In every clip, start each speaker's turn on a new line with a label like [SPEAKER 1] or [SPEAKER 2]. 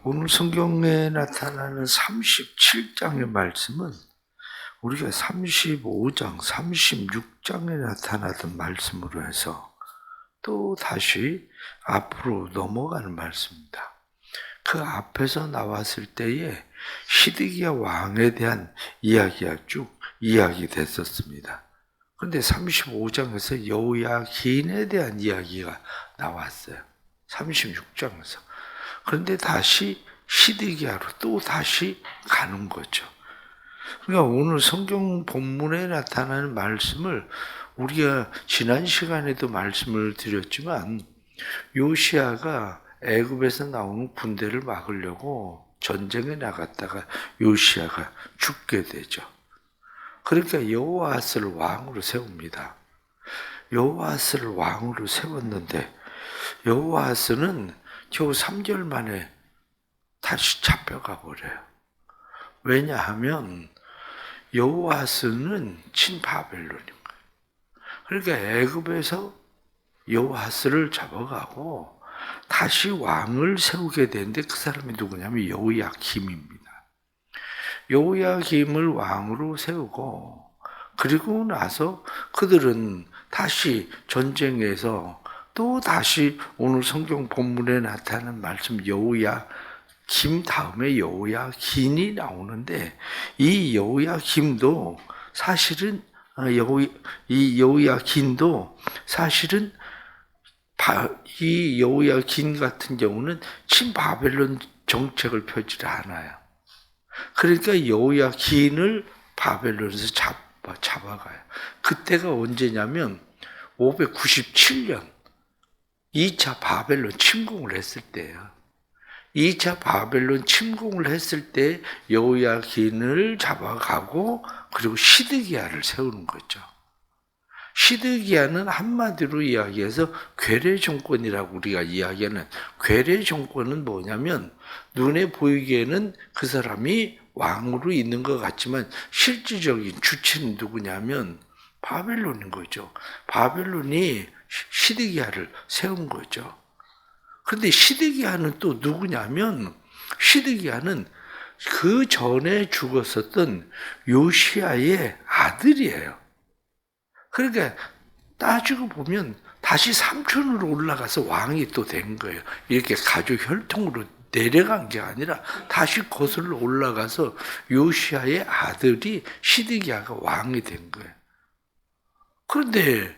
[SPEAKER 1] 오늘 성경에 나타나는 37장의 말씀은 우리가 35장, 36장에 나타나던 말씀으로 해서 또 다시 앞으로 넘어가는 말씀입니다. 그 앞에서 나왔을 때에 시드기야 왕에 대한 이야기가 쭉 이야기됐었습니다. 그런데 35장에서 여호야긴에 대한 이야기가 나왔어요. 36장에서. 그런데 다시 시드기야로 또 다시 가는 거죠. 그러니까 오늘 성경 본문에 나타나는 말씀을 우리가 지난 시간에도 말씀을 드렸지만 요시야가 애굽에서 나오는 군대를 막으려고 전쟁에 나갔다가 요시야가 죽게 되죠. 그러니까 여호아스를 왕으로 세웁니다. 여호아스를 왕으로 세웠는데 여호아스는 겨우 3개월 만에 다시 잡혀가 버려요. 왜냐하면 여호아스는 친바벨론인 거예요. 그러니까 애굽에서 여호아스를 잡아가고 다시 왕을 세우게 되는데 그 사람이 누구냐면 여호야김입니다. 여호야김을 왕으로 세우고 그리고 나서 그들은 다시 전쟁에서 또 다시 오늘 성경 본문에 나타나는 말씀 여호야김 다음에 여호야긴이 나오는데 이 여호야김도 사실은 이 여호야긴도 사실은 이 여호야긴 같은 경우는 친바벨론 정책을 펴지 않아요. 그러니까 여호야긴을 바벨론에서 잡아가요. 그때가 언제냐면 597년 2차 바벨론 침공을 했을 때예요. 2차 바벨론 침공을 했을 때 여호야긴을 잡아가고 그리고 시드기야를 세우는 거죠. 시드기야는 한마디로 이야기해서 괴뢰 정권이라고 우리가 이야기하는 괴뢰 정권은 뭐냐면 눈에 보이기에는 그 사람이 왕으로 있는 것 같지만 실질적인 주체는 누구냐면 바벨론인 거죠. 바벨론이 시드기야를 세운 거죠. 그런데 시드기야는 또 누구냐면 시드기야는 그 전에 죽었었던 요시야의 아들이에요. 그러니까 따지고 보면 다시 삼촌으로 올라가서 왕이 또 된 거예요. 이렇게 가족 혈통으로 내려간 게 아니라 다시 거슬러 올라가서 요시야의 아들이 시드기야가 왕이 된 거예요. 그런데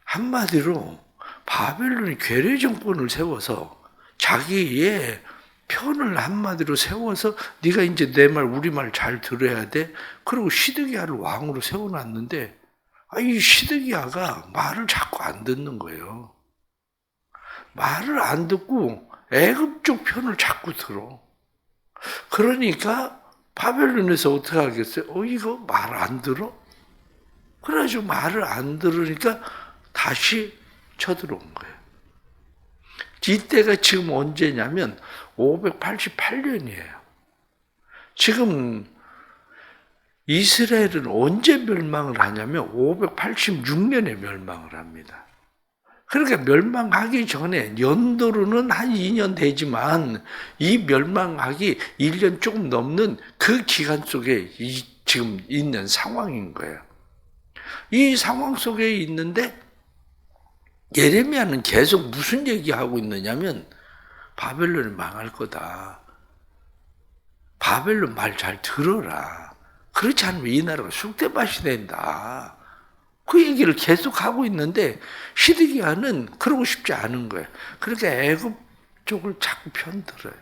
[SPEAKER 1] 한마디로 바벨론이 괴뢰 정권을 세워서 자기의 편을 한마디로 세워서 네가 이제 내 말 우리 말 잘 들어야 돼. 그리고 시드기야를 왕으로 세워놨는데 이 시드기야가 말을 자꾸 안 듣는 거예요. 말을 안 듣고 애굽 쪽 편을 자꾸 들어. 그러니까 바벨론에서 어떻게 하겠어요? 이거 말 안 들어? 그래가지고 말을 안 들으니까 다시 쳐들어온 거예요. 이때가 지금 언제냐면 588년이에요. 지금 이스라엘은 언제 멸망을 하냐면 586년에 멸망을 합니다. 그러니까 멸망하기 전에 연도로는 한 2년 되지만 이 멸망하기 1년 조금 넘는 그 기간 속에 지금 있는 상황인 거예요. 이 상황 속에 있는데 예레미야는 계속 무슨 얘기하고 있느냐면 바벨론이 망할 거다. 바벨론 말 잘 들어라. 그렇지 않으면 이 나라가 쑥대밭이 된다. 그 얘기를 계속 하고 있는데 시드기야는 그러고 싶지 않은 거예요. 그러니까 애굽 쪽을 자꾸 편들어요.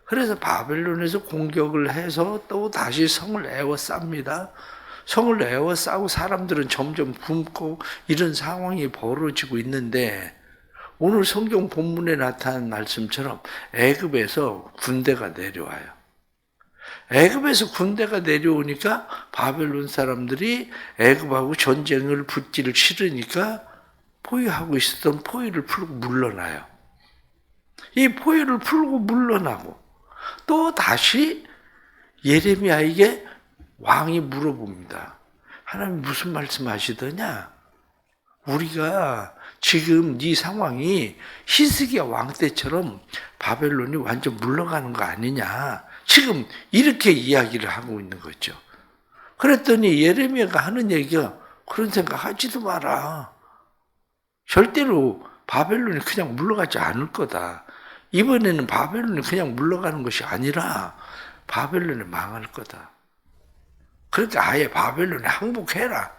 [SPEAKER 1] 그래서 바벨론에서 공격을 해서 또 다시 성을 에워쌉니다. 성을 에워싸고 사람들은 점점 굶고 이런 상황이 벌어지고 있는데 오늘 성경 본문에 나타난 말씀처럼 애굽에서 군대가 내려와요. 애굽에서 군대가 내려오니까 바벨론 사람들이 애굽하고 전쟁을 붙기를 싫으니까 포위하고 있었던 포위를 풀고 물러나요. 이 포위를 풀고 물러나고 또 다시 예레미야에게 왕이 물어봅니다. 하나님 무슨 말씀하시더냐? 우리가 지금 네 상황이 히스기야 왕 때처럼 바벨론이 완전 물러가는 거 아니냐. 지금 이렇게 이야기를 하고 있는 거죠. 그랬더니 예레미야가 하는 얘기가 그런 생각 하지도 마라. 절대로 바벨론이 그냥 물러가지 않을 거다. 이번에는 바벨론이 그냥 물러가는 것이 아니라 바벨론이 망할 거다. 그러니까 아예 바벨론에 항복해라.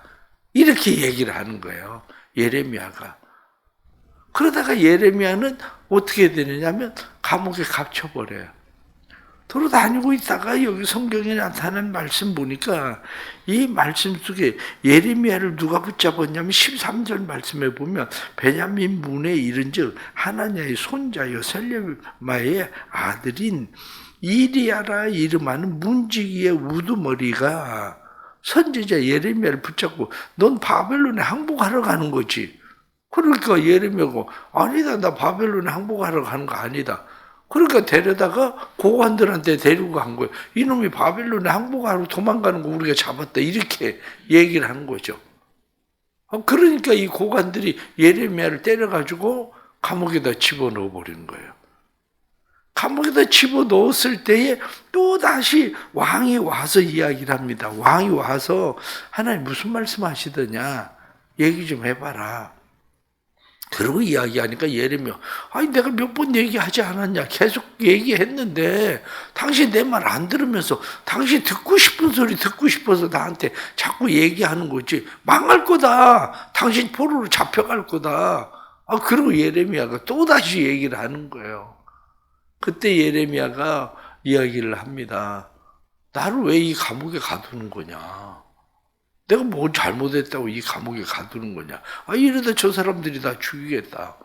[SPEAKER 1] 이렇게 얘기를 하는 거예요. 예레미야가. 그러다가 예레미야는 어떻게 되느냐면 감옥에 갇혀버려요. 돌아다니고 있다가 여기 성경에 나타난 말씀 보니까 이 말씀 속에 예레미야를 누가 붙잡았냐면 13절 말씀에 보면 베냐민 문에 이른즉 하나냐의 손자여 셀레마의 아들인 이리야라 이름하는 문지기의 우두머리가 선지자 예레미야를 붙잡고 넌 바벨론에 항복하러 가는 거지. 그러니까 예레미야가 아니다, 나 바벨론에 항복하러 가는 거 아니다. 그러니까 데려다가 고관들한테 데리고 간 거예요. 이놈이 바벨론에 항복하러 도망가는 거 우리가 잡았다. 이렇게 얘기를 하는 거죠. 그러니까 이 고관들이 예레미야를 때려가지고 감옥에다 집어넣어 버리는 거예요. 감옥에다 집어넣었을 때에 또다시 왕이 와서 이야기를 합니다. 왕이 와서 하나님 무슨 말씀하시더냐 얘기 좀 해봐라. 그러고 이야기하니까 예레미야, 아니 내가 몇 번 얘기하지 않았냐. 계속 얘기했는데 당신 내 말 안 들으면서 당신 듣고 싶은 소리 듣고 싶어서 나한테 자꾸 얘기하는 거지. 망할 거다. 당신 포로로 잡혀갈 거다. 그리고 예레미야가 또다시 얘기를 하는 거예요. 그때 예레미야가 이야기를 합니다. 나를 왜 이 감옥에 가두는 거냐. 내가 뭐 잘못했다고 이 감옥에 가두는 거냐. 이러다 저 사람들이 다 죽이겠다.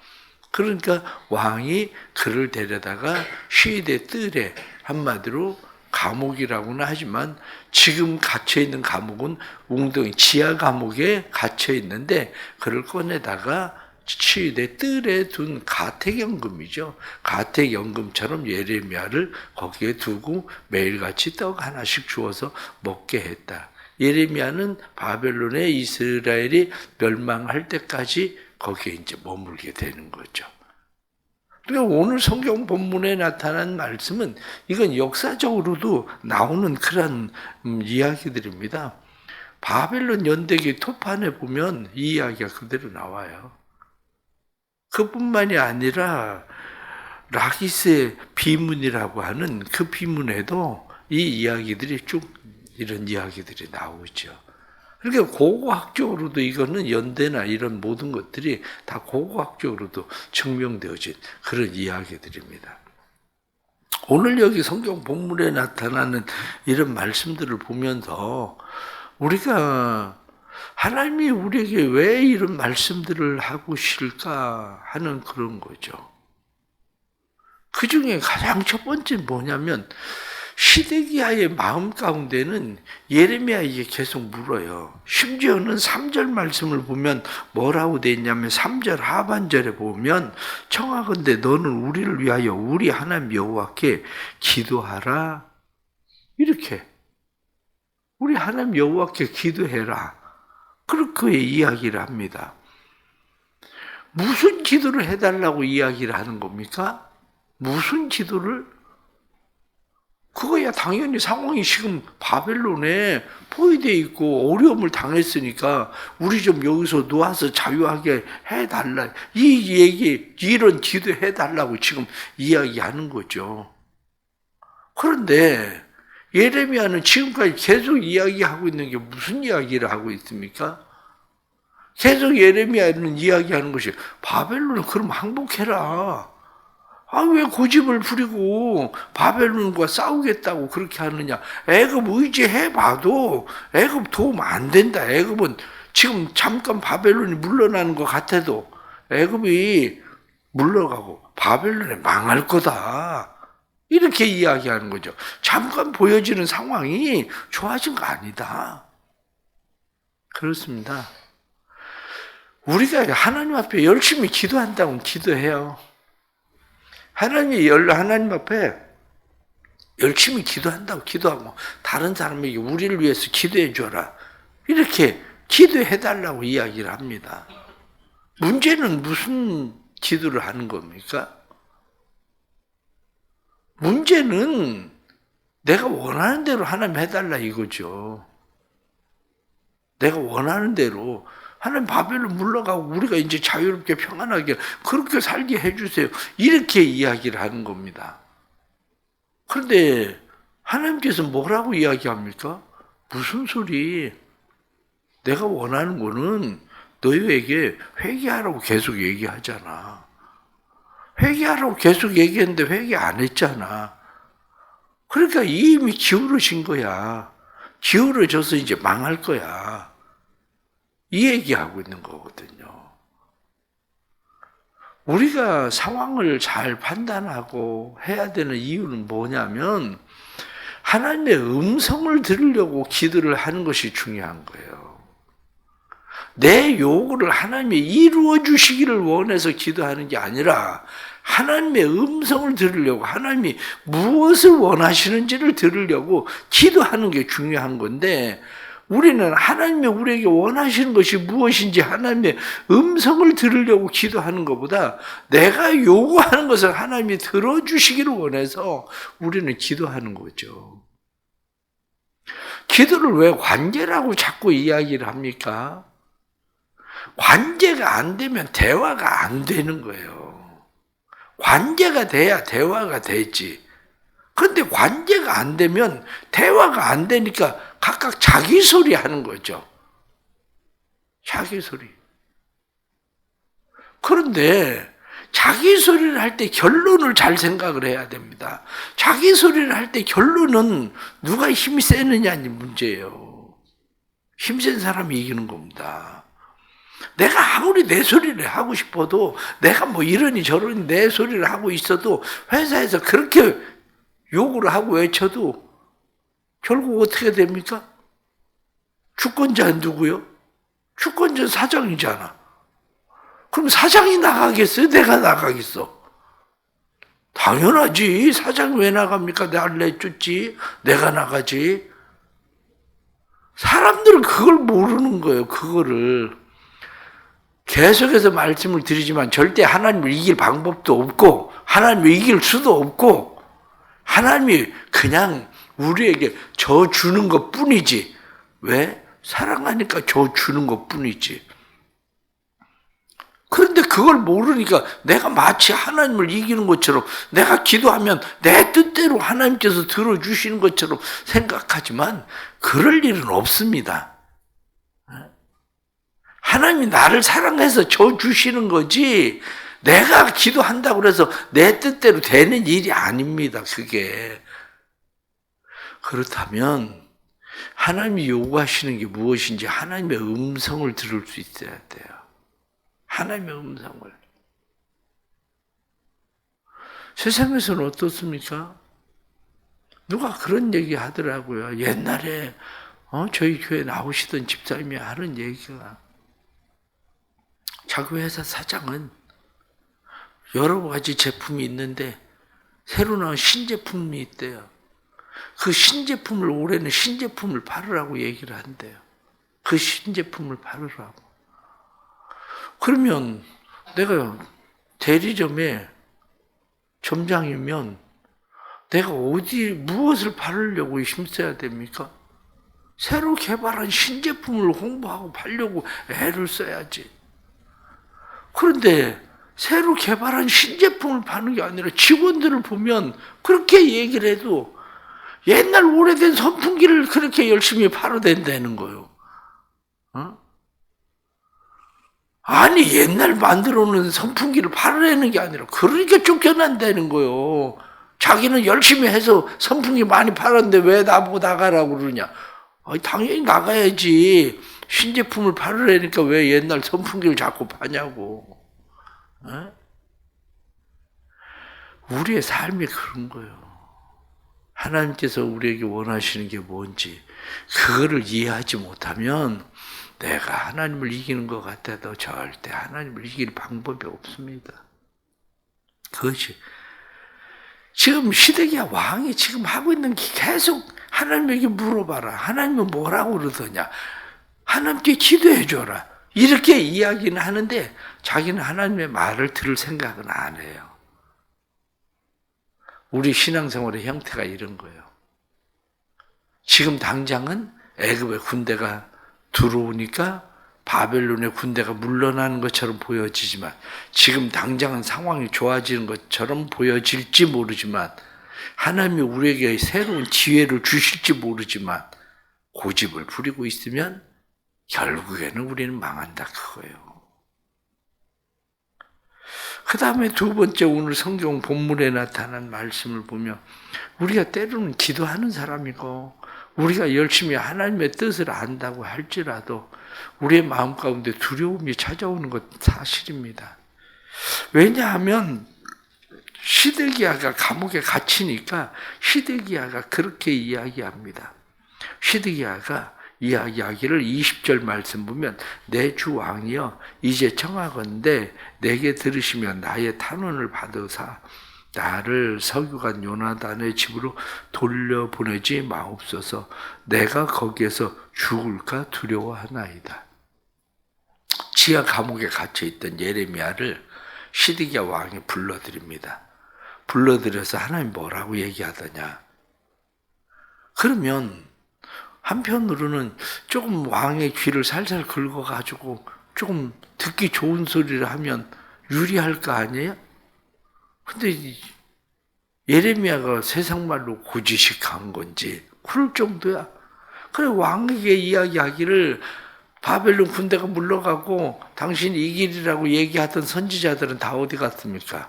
[SPEAKER 1] 그러니까 왕이 그를 데려다가 시대 뜰에 한마디로 감옥이라고는 하지만 지금 갇혀있는 감옥은 웅덩이 지하 감옥에 갇혀있는데 그를 꺼내다가 시대 뜰에 둔 가택연금이죠. 가택연금처럼 예레미야를 거기에 두고 매일같이 떡 하나씩 주어서 먹게 했다. 예레미야는 바벨론에 이스라엘이 멸망할 때까지 거기에 이제 머물게 되는 거죠. 그러니까 오늘 성경 본문에 나타난 말씀은 이건 역사적으로도 나오는 그런 이야기들입니다. 바벨론 연대기 토판에 보면 이 이야기가 그대로 나와요. 그뿐만이 아니라 라기스의 비문이라고 하는 그 비문에도 이 이야기들이 쭉 이런 이야기들이 나오죠. 그러니까 고고학적으로도 이거는 연대나 이런 모든 것들이 다 고고학적으로도 증명되어진 그런 이야기들입니다. 오늘 여기 성경 본문에 나타나는 이런 말씀들을 보면서 우리가 하나님이 우리에게 왜 이런 말씀들을 하고 계실까 하는 그런 거죠. 그 중에 가장 첫 번째 뭐냐면 시드기야의 마음 가운데는 예레미야에게 계속 물어요. 심지어는 3절 말씀을 보면 뭐라고 되어 있냐면 3절 하반절에 보면 청하건대 너는 우리를 위하여 우리 하나님 여호와께 기도하라. 이렇게 우리 하나님 여호와께 기도해라. 그렇게 이야기를 합니다. 무슨 기도를 해달라고 이야기를 하는 겁니까? 무슨 기도를? 그거야 당연히 상황이 지금 바벨론에 포위되어 있고 어려움을 당했으니까 우리 좀 여기서 놓아서 자유하게 해달라. 이 얘기, 이런 기도 해달라고 지금 이야기하는 거죠. 그런데 예레미야는 지금까지 계속 이야기하고 있는 게 무슨 이야기를 하고 있습니까? 계속 예레미야는 이야기하는 것이 바벨론을 그럼 항복해라. 왜 고집을 부리고 바벨론과 싸우겠다고 그렇게 하느냐. 애굽 의지해봐도 애굽 도움 안 된다. 애굽은 지금 잠깐 바벨론이 물러나는 것 같아도 애굽이 물러가고 바벨론이 망할 거다. 이렇게 이야기하는 거죠. 잠깐 보여지는 상황이 좋아진 거 아니다. 그렇습니다. 우리가 하나님 앞에 열심히 기도한다고 기도해요. 하나님 앞에 열심히 기도한다고 기도하고 다른 사람에게 우리를 위해서 기도해 줘라. 이렇게 기도해 달라고 이야기를 합니다. 문제는 무슨 기도를 하는 겁니까? 문제는 내가 원하는 대로 하나님 해달라 이거죠. 내가 원하는 대로 하나님 바벨로 물러가고 우리가 이제 자유롭게 평안하게 그렇게 살게 해주세요. 이렇게 이야기를 하는 겁니다. 그런데 하나님께서 뭐라고 이야기합니까? 무슨 소리? 내가 원하는 거는 너희에게 회개하라고 계속 얘기하잖아. 회개하라고 계속 얘기했는데 회개 안 했잖아. 그러니까 이미 기울어진 거야. 기울어져서 이제 망할 거야. 이 얘기하고 있는 거거든요. 우리가 상황을 잘 판단하고 해야 되는 이유는 뭐냐면 하나님의 음성을 들으려고 기도를 하는 것이 중요한 거예요. 내 요구를 하나님이 이루어 주시기를 원해서 기도하는 게 아니라 하나님의 음성을 들으려고 하나님이 무엇을 원하시는지를 들으려고 기도하는 게 중요한 건데 우리는 하나님이 우리에게 원하시는 것이 무엇인지 하나님의 음성을 들으려고 기도하는 것보다 내가 요구하는 것을 하나님이 들어주시기를 원해서 우리는 기도하는 거죠. 기도를 왜 관계라고 자꾸 이야기를 합니까? 관계가 안 되면 대화가 안 되는 거예요. 관계가 돼야 대화가 되지. 그런데 관계가 안 되면 대화가 안 되니까 각각 자기 소리 하는 거죠. 자기 소리. 그런데 자기 소리를 할 때 결론을 잘 생각을 해야 됩니다. 자기 소리를 할 때 결론은 누가 힘이 세느냐는 문제예요. 힘센 사람이 이기는 겁니다. 내가 아무리 내 소리를 하고 싶어도 내가 뭐 이러니 저러니 내 소리를 하고 있어도 회사에서 그렇게 욕을 하고 외쳐도 결국 어떻게 됩니까? 주권자는 누구요? 주권자는 사장이잖아. 그럼 사장이 나가겠어요? 내가 나가겠어? 당연하지. 사장이 왜 나갑니까? 나를 내쫓지. 내가 나가지. 사람들은 그걸 모르는 거예요. 그거를. 계속해서 말씀을 드리지만 절대 하나님을 이길 방법도 없고 하나님을 이길 수도 없고 하나님이 그냥 우리에게 저 주는 것 뿐이지. 왜? 사랑하니까 저 주는 것 뿐이지. 그런데 그걸 모르니까 내가 마치 하나님을 이기는 것처럼 내가 기도하면 내 뜻대로 하나님께서 들어주시는 것처럼 생각하지만 그럴 일은 없습니다. 하나님이 나를 사랑해서 줘 주시는 거지 내가 기도한다고 해서 내 뜻대로 되는 일이 아닙니다. 그게. 그렇다면 하나님이 요구하시는 게 무엇인지 하나님의 음성을 들을 수 있어야 돼요. 하나님의 음성을. 세상에서는 어떻습니까? 누가 그런 얘기 하더라고요. 옛날에 저희 교회 나오시던 집사님이 하는 얘기가 자기 회사 사장은 여러 가지 제품이 있는데 새로 나온 신제품이 있대요. 그 신제품을 올해는 신제품을 팔으라고 얘기를 한대요. 그 신제품을 팔으라고. 그러면 내가 대리점에 점장이면 내가 무엇을 팔으려고 힘써야 됩니까? 새로 개발한 신제품을 홍보하고 팔려고 애를 써야지. 그런데 새로 개발한 신제품을 파는 게 아니라 직원들을 보면 그렇게 얘기를 해도 옛날 오래된 선풍기를 그렇게 열심히 팔아댄다는 거예요. 아니 옛날 만들어 놓은 선풍기를 팔아내는 게 아니라 그러니까 쫓겨난다는 거예요. 자기는 열심히 해서 선풍기 많이 팔았는데 왜 나보고 나가라고 그러냐. 당연히 나가야지. 신제품을 팔으려니까 왜 옛날 선풍기를 자꾸 파냐고. 우리의 삶이 그런 거예요. 하나님께서 우리에게 원하시는 게 뭔지 그거를 이해하지 못하면 내가 하나님을 이기는 것 같아도 절대 하나님을 이길 방법이 없습니다. 그것이 지금 시드기야 왕이 지금 하고 있는 게 계속 하나님에게 물어봐라. 하나님은 뭐라고 그러더냐. 하나님께 기도해 줘라. 이렇게 이야기는 하는데 자기는 하나님의 말을 들을 생각은 안 해요. 우리 신앙생활의 형태가 이런 거예요. 지금 당장은 애굽의 군대가 들어오니까 바벨론의 군대가 물러나는 것처럼 보여지지만, 지금 당장은 상황이 좋아지는 것처럼 보여질지 모르지만, 하나님이 우리에게 새로운 기회를 주실지 모르지만, 고집을 부리고 있으면 결국에는 우리는 망한다, 그거예요. 그 다음에 두 번째, 오늘 성경 본문에 나타난 말씀을 보면, 우리가 때로는 기도하는 사람이고 우리가 열심히 하나님의 뜻을 안다고 할지라도 우리의 마음 가운데 두려움이 찾아오는 것 사실입니다. 왜냐하면 시드기야가 감옥에 갇히니까 시드기야가 그렇게 이야기합니다. 시드기야가 이야기를 20절 말씀 보면, 내 주 왕이여 이제 청하건대 내게 들으시면 나의 탄원을 받으사 나를 서기관 요나단의 집으로 돌려보내지 마옵소서. 내가 거기에서 죽을까 두려워하나이다. 지하 감옥에 갇혀있던 예레미야를 시드기야 왕이 불러드립니다. 불러들여서 하나님 뭐라고 얘기하더냐. 그러면 한편으로는 조금 왕의 귀를 살살 긁어가지고 조금 듣기 좋은 소리를 하면 유리할 거 아니에요? 근데 예레미야가 세상말로 고지식한 건지 그럴 정도야. 그래, 왕에게 이야기하기를 바벨론 군대가 물러가고 당신이 이 길이라고 얘기하던 선지자들은 다 어디 갔습니까?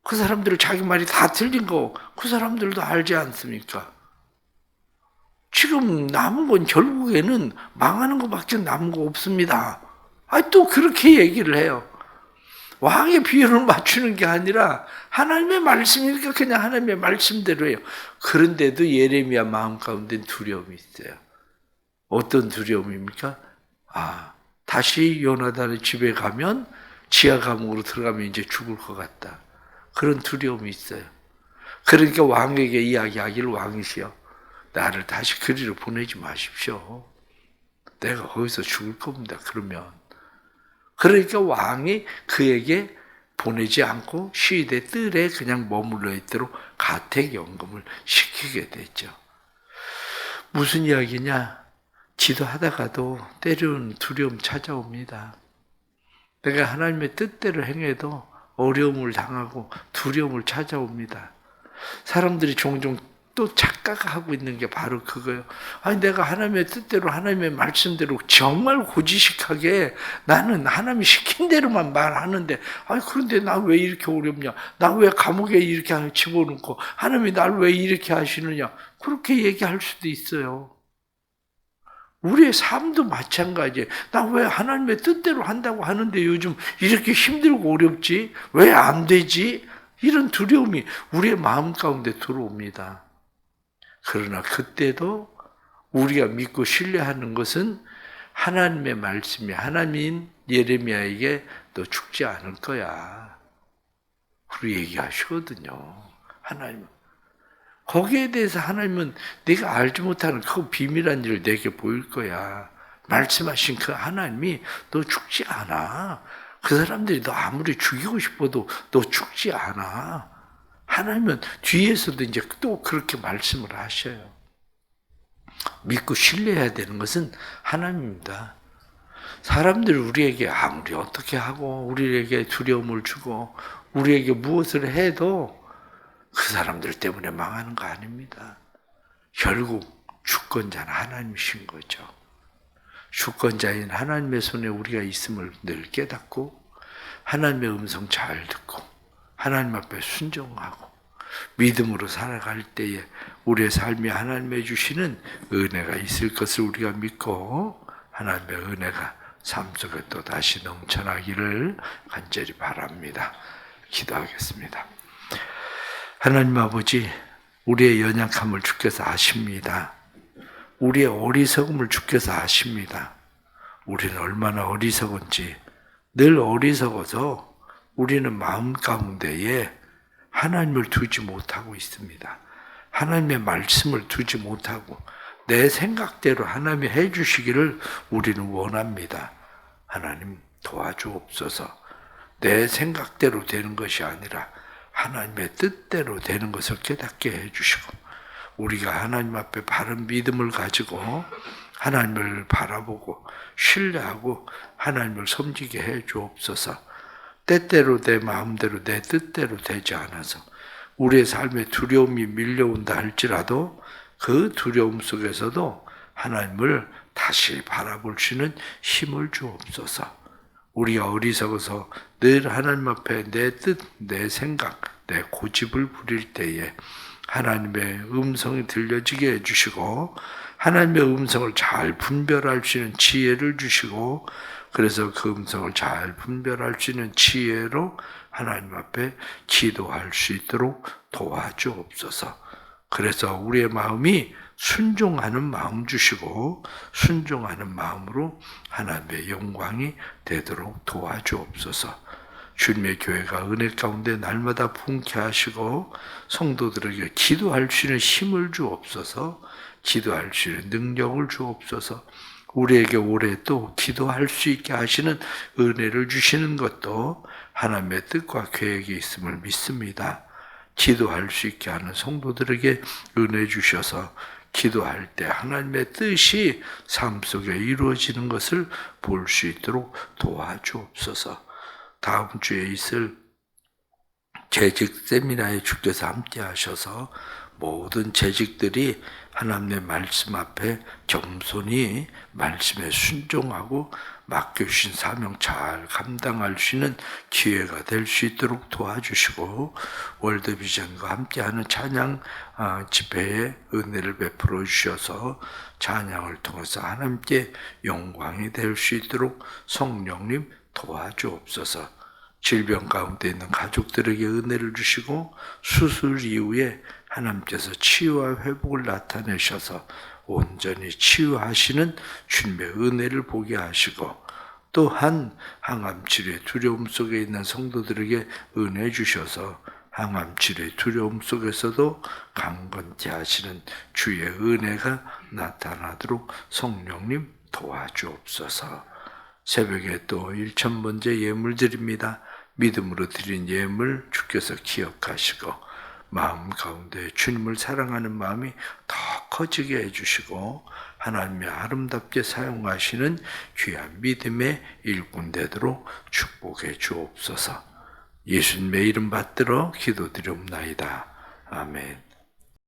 [SPEAKER 1] 그 사람들 자기 말이 다 틀린 거 그 사람들도 알지 않습니까? 지금 남은 건 결국에는 망하는 것밖에 남은 거 없습니다. 또 그렇게 얘기를 해요. 왕의 비율을 맞추는 게 아니라 하나님의 말씀이니까 그냥 하나님의 말씀대로 해요. 그런데도 예레미야 마음 가운데 두려움이 있어요. 어떤 두려움입니까? 다시 요나단의 집에 가면, 지하 감옥으로 들어가면 이제 죽을 것 같다. 그런 두려움이 있어요. 그러니까 왕에게 이야기하기를, 왕이시여 나를 다시 그리로 보내지 마십시오. 내가 거기서 죽을 겁니다. 그러니까 왕이 그에게 보내지 않고 시대 뜰에 그냥 머물러 있도록 가택연금을 시키게 됐죠. 무슨 이야기냐? 기도하다가도 때로는 두려움 찾아옵니다. 내가 하나님의 뜻대로 행해도 어려움을 당하고 두려움을 찾아옵니다. 사람들이 종종 또 착각하고 있는 게 바로 그거예요. 내가 하나님의 뜻대로 하나님의 말씀대로 정말 고지식하게 나는 하나님이 시킨 대로만 말하는데, 그런데 나 왜 이렇게 어렵냐? 나 왜 감옥에 이렇게 집어넣고 하나님이 날 왜 이렇게 하시느냐? 그렇게 얘기할 수도 있어요. 우리의 삶도 마찬가지예요. 나 왜 하나님의 뜻대로 한다고 하는데 요즘 이렇게 힘들고 어렵지? 왜 안 되지? 이런 두려움이 우리의 마음 가운데 들어옵니다. 그러나 그때도 우리가 믿고 신뢰하는 것은 하나님의 말씀이, 하나님인 예레미야에게 너 죽지 않을 거야. 그리고 얘기하시거든요. 하나님. 거기에 대해서 하나님은 네가 알지 못하는 그 비밀한 일을 내게 보일 거야. 말씀하신 그 하나님이 너 죽지 않아. 그 사람들이 너 아무리 죽이고 싶어도 너 죽지 않아. 하나님은 뒤에서도 이제 또 그렇게 말씀을 하셔요. 믿고 신뢰해야 되는 것은 하나님입니다. 사람들이 우리에게 아무리 어떻게 하고 우리에게 두려움을 주고 우리에게 무엇을 해도 그 사람들 때문에 망하는 거 아닙니다. 결국 주권자는 하나님이신 거죠. 주권자인 하나님의 손에 우리가 있음을 늘 깨닫고 하나님의 음성 잘 듣고 하나님 앞에 순종하고 믿음으로 살아갈 때에 우리의 삶이 하나님의 주시는 은혜가 있을 것을 우리가 믿고 하나님의 은혜가 삶 속에 또 다시 넘쳐나기를 간절히 바랍니다. 기도하겠습니다. 하나님 아버지, 우리의 연약함을 주께서 아십니다. 우리의 어리석음을 주께서 아십니다. 우리는 얼마나 어리석은지, 늘 어리석어서 우리는 마음 가운데에 하나님을 두지 못하고 있습니다. 하나님의 말씀을 두지 못하고 내 생각대로 하나님이 해주시기를 우리는 원합니다. 하나님 도와주옵소서. 내 생각대로 되는 것이 아니라 하나님의 뜻대로 되는 것을 깨닫게 해주시고, 우리가 하나님 앞에 바른 믿음을 가지고 하나님을 바라보고 신뢰하고 하나님을 섬기게 해 주옵소서. 때때로 내 마음대로 내 뜻대로 되지 않아서 우리의 삶에 두려움이 밀려온다 할지라도 그 두려움 속에서도 하나님을 다시 바라볼 수 있는 힘을 주옵소서. 우리가 어리석어서 늘 하나님 앞에 내 뜻, 내 생각, 내 고집을 부릴 때에 하나님의 음성이 들려지게 해주시고 하나님의 음성을 잘 분별할 수 있는 지혜를 주시고, 그래서 그 음성을 잘 분별할 수 있는 지혜로 하나님 앞에 기도할 수 있도록 도와주옵소서. 그래서 우리의 마음이 순종하는 마음 주시고 순종하는 마음으로 하나님의 영광이 되도록 도와주옵소서. 주님의 교회가 은혜 가운데 날마다 부흥케 하시고 성도들에게 기도할 수 있는 힘을 주옵소서. 기도할 수 있는 능력을 주옵소서. 우리에게 올해 또 기도할 수 있게 하시는 은혜를 주시는 것도 하나님의 뜻과 계획이 있음을 믿습니다. 기도할 수 있게 하는 성도들에게 은혜 주셔서 기도할 때 하나님의 뜻이 삶 속에 이루어지는 것을 볼 수 있도록 도와주옵소서. 다음 주에 있을 재직 세미나에 주께서 함께 하셔서 모든 재직들이 하나님의 말씀 앞에 겸손히 말씀에 순종하고 맡겨주신 사명 잘 감당할 수 있는 기회가 될 수 있도록 도와주시고, 월드비전과 함께하는 찬양 집회에 은혜를 베풀어 주셔서 찬양을 통해서 하나님께 영광이 될 수 있도록 성령님 도와주옵소서. 질병 가운데 있는 가족들에게 은혜를 주시고 수술 이후에 하나님께서 치유와 회복을 나타내셔서 온전히 치유하시는 주님의 은혜를 보게 하시고, 또한 항암 치료의 두려움 속에 있는 성도들에게 은혜 주셔서 항암 치료의 두려움 속에서도 강건케 하시는 주의 은혜가 나타나도록 성령님 도와주옵소서. 새벽에 또 1,000번째 예물 드립니다. 믿음으로 드린 예물 주께서 기억하시고 마음 가운데 주님을 사랑하는 마음이 더 커지게 해주시고 하나님의 아름답게 사용하시는 귀한 믿음의 일꾼 되도록 축복해 주옵소서. 예수님의 이름 받들어 기도드리옵나이다. 아멘.